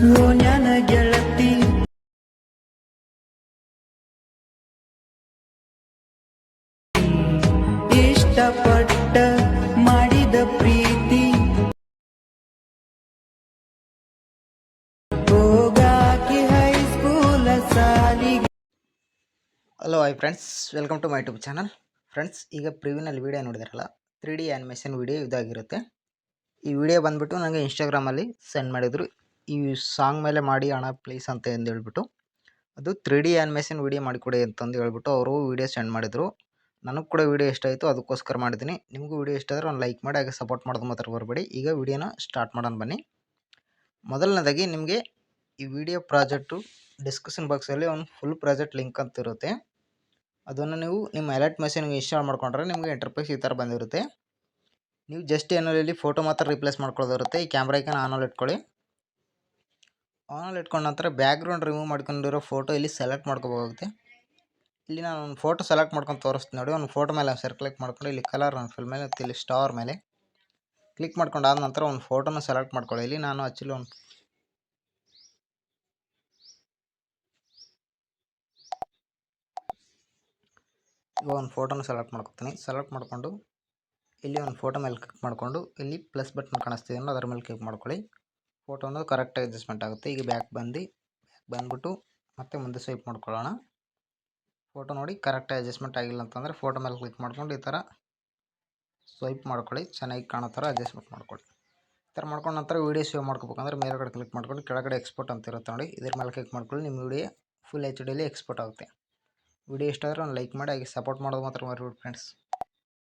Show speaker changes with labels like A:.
A: ಓನ್ಯಾನ ಗೆಳತಿ ಇಷ್ಟಪಟ್ಟ ಮಾಡಿದ ಪ್ರೀತಿ ಹೋಗಾಕಿ ಹೈಸ್ಕೂಲ ಸಾಲಿಗೆ.
B: Hello hi friends, welcome to my YouTube channel. Friends, ಈಗ ಪ್ರಿವ್ಯೂನಲ್ಲಿ ವೀಡಿಯೋ ನೋಡಿದಾರಲ್ಲ, 3D ಆ್ಯನಿಮೇಷನ್ ವೀಡಿಯೋ ಇದಾಗಿರುತ್ತೆ. ಈ ವಿಡಿಯೋ ಬಂದುಬಿಟ್ಟು ನನಗೆ ಇನ್ಸ್ಟಾಗ್ರಾಮಲ್ಲಿ ಸೆಂಡ್ ಮಾಡಿದರು. ಈ ಸಾಂಗ್ ಮೇಲೆ ಮಾಡಿ ಅಣ್ಣ ಪ್ಲೀಸ್ ಅಂತ ಹೇಳ್ಬಿಟ್ಟು, ಅದು 3D ಆ್ಯನಿಮೇಷನ್ ವೀಡಿಯೋ ಮಾಡಿಕೊಡಿ ಅಂತಂದು ಹೇಳ್ಬಿಟ್ಟು ಅವರು ವೀಡಿಯೋ ಸೆಂಡ್ ಮಾಡಿದರು. ನನಗೆ ಕೂಡ ವೀಡಿಯೋ ಇಷ್ಟ ಆಯಿತು, ಅದಕ್ಕೋಸ್ಕರ ಮಾಡಿದ್ದೀನಿ. ನಿಮಗೂ ವೀಡಿಯೋ ಇಷ್ಟ ಆದರೆ ಒಂದು ಲೈಕ್ ಮಾಡಿ, ಹಾಗೆ ಸಪೋರ್ಟ್ ಮಾಡೋದು ಮಾತ್ರ ಬರಬೇಡಿ. ಈಗ ವೀಡಿಯೋನ ಸ್ಟಾರ್ಟ್ ಮಾಡೋಣ ಬನ್ನಿ. ಮೊದಲನೇದಾಗಿ ನಿಮಗೆ ಈ ವಿಡಿಯೋ ಪ್ರಾಜೆಕ್ಟು ಡಿಸ್ಕ್ರಿಪ್ಷನ್ ಬಾಕ್ಸಲ್ಲಿ ಒಂದು ಫುಲ್ ಪ್ರಾಜೆಕ್ಟ್ ಲಿಂಕ್ ಅಂತ ಇರುತ್ತೆ. ಅದನ್ನು ನೀವು ನಿಮ್ಮ ಎಲರ್ಟ್ ಮೆಷಿನ್ಗೆ ಇನ್ಸ್ಟಾಲ್ ಮಾಡ್ಕೊಂಡ್ರೆ ನಿಮಗೆ ಇಂಟರ್ಫೇಸ್ ಈ ಥರ ಬಂದಿರುತ್ತೆ. ನೀವು ಜಸ್ಟ್ ಏನಲ್ಲಿ ಇಲ್ಲಿ ಫೋಟೋ ಮಾತ್ರ ರಿಪ್ಲೇಸ್ ಮಾಡ್ಕೊಳ್ಳೋದಿರುತ್ತೆ. ಈ ಕ್ಯಾಮ್ರಾ ಐಕಾನ್ ಆನಲ್ಲಿ ಇಟ್ಕೊಳ್ಳಿ. ಆನಲ್ಲಿ ಇಟ್ಕೊಂಡ ನಂತರ ಬ್ಯಾಕ್ಗ್ರೌಂಡ್ ರಿಮೂವ್ ಮಾಡ್ಕೊಂಡಿರೋ ಫೋಟೋ ಇಲ್ಲಿ ಸೆಲೆಕ್ಟ್ ಮಾಡ್ಕೋಬೇಕಾಗುತ್ತೆ. ಇಲ್ಲಿ ನಾನು ಒಂದು ಫೋಟೋ ಸೆಲೆಕ್ಟ್ ಮಾಡ್ಕೊಂಡು ತೋರಿಸ್ತೀನಿ ನೋಡಿ. ಒಂದು ಫೋಟೋ ಮೇಲೆ ಕ್ಲಿಕ್ ಮಾಡ್ಕೊಂಡು ಇಲ್ಲಿ ಕಲರ್ ಫಿಲ್ ಮೇಲೆ ಇಲ್ಲಿ ಸ್ಟಾರ್ ಮೇಲೆ ಕ್ಲಿಕ್ ಮಾಡ್ಕೊಂಡು ಆದ ನಂತರ ಒಂದು ಫೋಟೋನ ಸೆಲೆಕ್ಟ್ ಮಾಡ್ಕೊಳ್ಳಿ. ಇಲ್ಲಿ ನಾನು ಆ್ಯಕ್ಚುಲಿ ಒಂದು ಫೋಟೋನ ಸೆಲೆಕ್ಟ್ ಮಾಡ್ಕೊತೀನಿ. ಸೆಲೆಕ್ಟ್ ಮಾಡಿಕೊಂಡು ಇಲ್ಲಿ ಒಂದು ಫೋಟೋ ಮೇಲೆ ಕ್ಲಿಕ್ ಮಾಡಿಕೊಂಡು ಇಲ್ಲಿ ಪ್ಲಸ್ ಬಟನ್ ಕಾಣಿಸ್ತಿದೆ ಅದರ ಮೇಲೆ ಕ್ಲಿಕ್ ಮಾಡ್ಕೊಳ್ಳಿ. ಫೋಟೋ ಅನ್ನೋದು ಕರೆಕ್ಟಾಗಿ ಅಡ್ಜಸ್ಟ್ಮೆಂಟ್ ಆಗುತ್ತೆ. ಈಗ ಬ್ಯಾಕ್ ಬಂದುಬಿಟ್ಟು ಮತ್ತೆ ಮುಂದೆ ಸ್ವೈಪ್ ಮಾಡ್ಕೊಳ್ಳೋಣ. ಫೋಟೋ ನೋಡಿ ಕರೆಕ್ಟಾಗಿ ಅಡ್ಜಸ್ಟ್ಮೆಂಟ್ ಆಗಿಲ್ಲ ಅಂತಂದರೆ ಫೋಟೋ ಮೇಲೆ ಕ್ಲಿಕ್ ಮಾಡ್ಕೊಂಡು ಈ ಥರ ಸ್ವೈಪ್ ಮಾಡ್ಕೊಳ್ಳಿ. ಚೆನ್ನಾಗಿ ಕಾಣೋ ಥರ ಅಡ್ಜಸ್ಟ್ಮೆಂಟ್ ಮಾಡ್ಕೊಳ್ಳಿ. ಈ ಥರ ಮಾಡ್ಕೊಂಡು ನಂತರ ವೀಡಿಯೋ ಸೇವ್ ಮಾಡ್ಕೋಬೇಕಂದ್ರೆ ಮೇಲ್ಗಡೆ ಕ್ಲಿಕ್ ಮಾಡ್ಕೊಂಡು ಕೆಳಗಡೆ ಎಕ್ಸ್ಪೋರ್ಟ್ ಅಂತ ಇರುತ್ತೆ ನೋಡಿ, ಇದ್ರ ಮೇಲೆ ಕ್ಲಿಕ್ ಮಾಡ್ಕೊಳ್ಳಿ. ನಿಮ್ಮ ವೀಡಿಯೋ ಫುಲ್ HD ಎಕ್ಸ್ಪೋರ್ಟ್ ಆಗುತ್ತೆ. ವಿಡಿಯೋ ಇಷ್ಟ ಆದರೆ ಒಂದು ಲೈಕ್ ಮಾಡಿ, ಹಾಗೆ ಸಪೋರ್ಟ್ ಮಾಡೋದು ಮಾತ್ರ ಮರಿಬೇಡಿ ಫ್ರೆಂಡ್ಸ್.